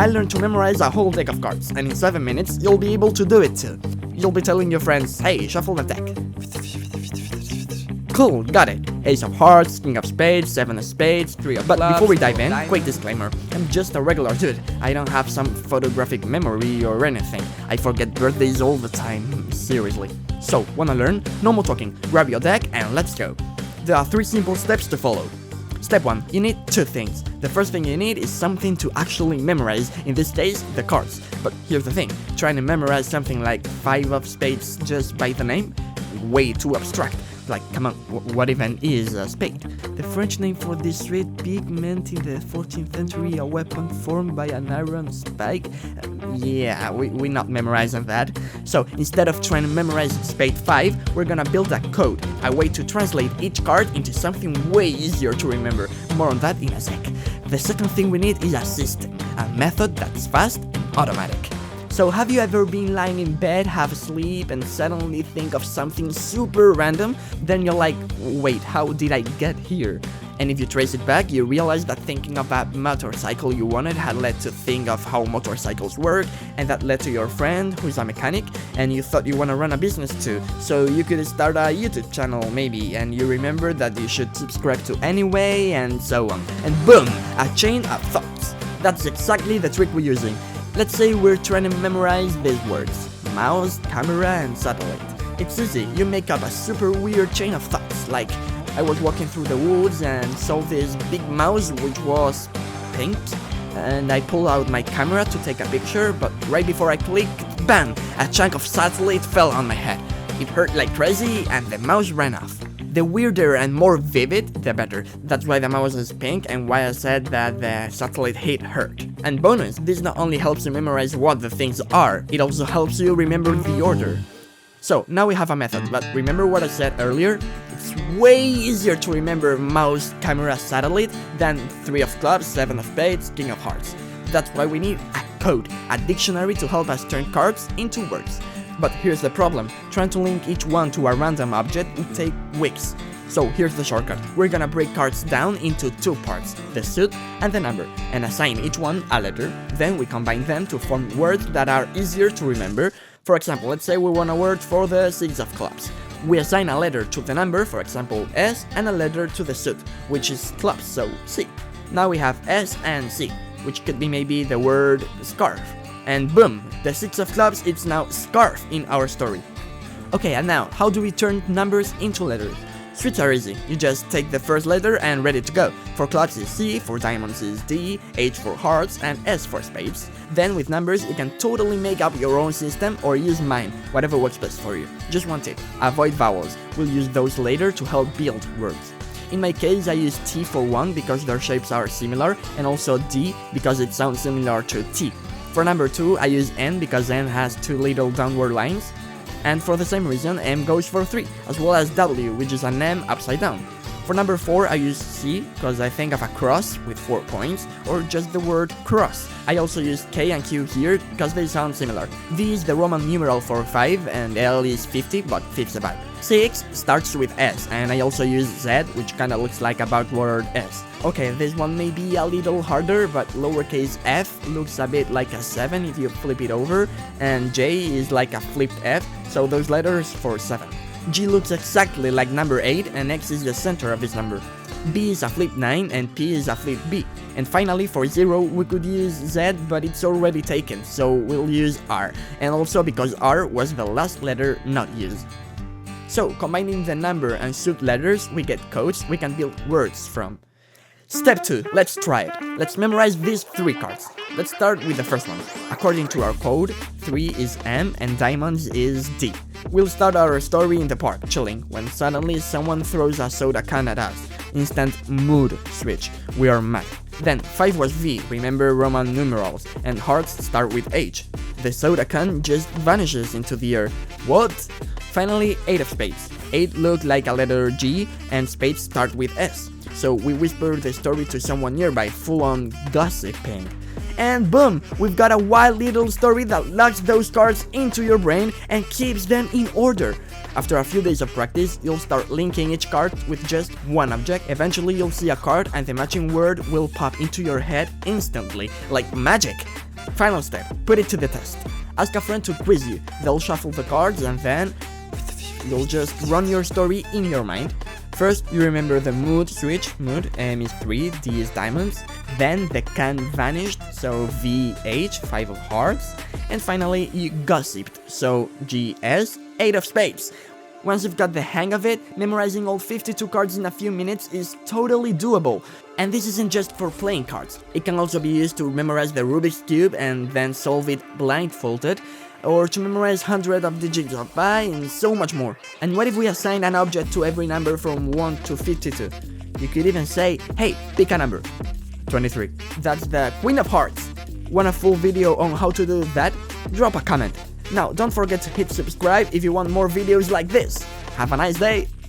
I learned to memorize a whole deck of cards, and in 7 minutes, you'll be able to do it too. You'll be telling your friends, hey, shuffle the deck. Cool, got it. Ace of Hearts, King of Spades, Seven of Spades, Three of Clubs. But before we dive in, quick disclaimer. I'm just a regular dude. I don't have some photographic memory or anything. I forget birthdays all the time, seriously. So, wanna learn? No more talking. Grab your deck and let's go. There are 3 simple steps to follow. Step 1. You need 2 things. The first thing you need is something to actually memorize, in this case, the cards. But here's the thing, trying to memorize something like 5 of Spades just by the name? Way too abstract. Like, come on, what even is a spade? The French name for this red pig meant in the 14th century a weapon formed by an iron spike. Yeah, we're not memorizing that. So, instead of trying to memorize spade 5, we're gonna build a code, a way to translate each card into something way easier to remember. More on that in a sec. The second thing we need is a system, a method that's fast and automatic. So have you ever been lying in bed, half asleep, and suddenly think of something super random? Then you're like, wait, how did I get here? And if you trace it back, you realize that thinking of that motorcycle you wanted had led to think of how motorcycles work, and that led to your friend who's a mechanic, and you thought you want to run a business too, so you could start a YouTube channel maybe, and you remember that you should subscribe to anyway, and so on. And boom, a chain of thoughts. That's exactly the trick we're using. Let's say we're trying to memorize these words: mouse, camera, and satellite. It's easy, you make up a super weird chain of thoughts, like I was walking through the woods and saw this big mouse which was pink, and I pulled out my camera to take a picture, but right before I clicked, bam! A chunk of satellite fell on my head. It hurt like crazy and the mouse ran off. The weirder and more vivid, the better. That's why the mouse is pink and why I said that the satellite hit hurt. And bonus, this not only helps you memorize what the things are, it also helps you remember the order. So, now we have a method, but remember what I said earlier? It's way easier to remember mouse, camera, satellite than 3 of Clubs, 7 of Spades, King of Hearts. That's why we need a code, a dictionary to help us turn cards into words. But here's the problem, trying to link each one to a random object would take weeks. So here's the shortcut, we're gonna break cards down into 2 parts, the suit and the number, and assign each one a letter. Then we combine them to form words that are easier to remember. For example, let's say we want a word for the 6 of Clubs. We assign a letter to the number, for example S, and a letter to the suit, which is clubs, so C. Now we have S and C, which could be maybe the word scarf. And boom, the 6 of Clubs, it's now scarf in our story. Okay, and now, how do we turn numbers into letters? Streets are easy, you just take the first letter and ready to go. For clubs is C, for diamonds is D, H for hearts, and S for spades. Then with numbers, you can totally make up your own system or use mine, whatever works best for you. Just one tip, avoid vowels, we'll use those later to help build words. In my case, I use T for 1 because their shapes are similar, and also D because it sounds similar to T. For number 2, I use N because N has 2 little downward lines. And for the same reason, M goes for 3, as well as W, which is an M upside down. For number 4, I use C because I think of a cross with 4 points, or just the word cross. I also use K and Q here because they sound similar. V is the Roman numeral for 5, and L is 50, but 5's a 6 starts with S, and I also use Z, which kinda looks like a backward S. Okay, this one may be a little harder, but lowercase f looks a bit like a 7 if you flip it over, and J is like a flipped F, so those letters for 7. G looks exactly like number 8, and X is the center of this number. B is a flip 9, and P is a flip B. And finally, for 0, we could use Z, but it's already taken, so we'll use R, and also because R was the last letter not used. So, combining the number and suit letters, we get codes we can build words from. Step 2, let's try it. Let's memorize these 3 cards. Let's start with the first one. According to our code, 3 is M and diamonds is D. We'll start our story in the park, chilling, when suddenly someone throws a soda can at us. Instant mood switch, we are mad. Then 5 was V, remember Roman numerals, and hearts start with H. The soda can just vanishes into the air. What? Finally, 8 of spades. 8 looked like a letter G, and spades start with S. So we whisper the story to someone nearby, full on gossiping. And boom, we've got a wild little story that locks those cards into your brain and keeps them in order. After a few days of practice, you'll start linking each card with just one object. Eventually you'll see a card and the matching word will pop into your head instantly, like magic. Final step, put it to the test. Ask a friend to quiz you. They'll shuffle the cards and then you'll just run your story in your mind. First, you remember the mood switch. Mood, M is 3, D is diamonds. Then the can vanished, so VH, 5 of hearts. And finally, you gossiped, so GS, 8 of spades. Once you've got the hang of it, memorizing all 52 cards in a few minutes is totally doable. And this isn't just for playing cards. It can also be used to memorize the Rubik's Cube and then solve it blindfolded, or to memorize hundreds of digits of pi and so much more. And what if we assign an object to every number from 1 to 52? You could even say, hey, pick a number. 23. That's the Queen of Hearts. Want a full video on how to do that? Drop a comment. Now, don't forget to hit subscribe if you want more videos like this. Have a nice day!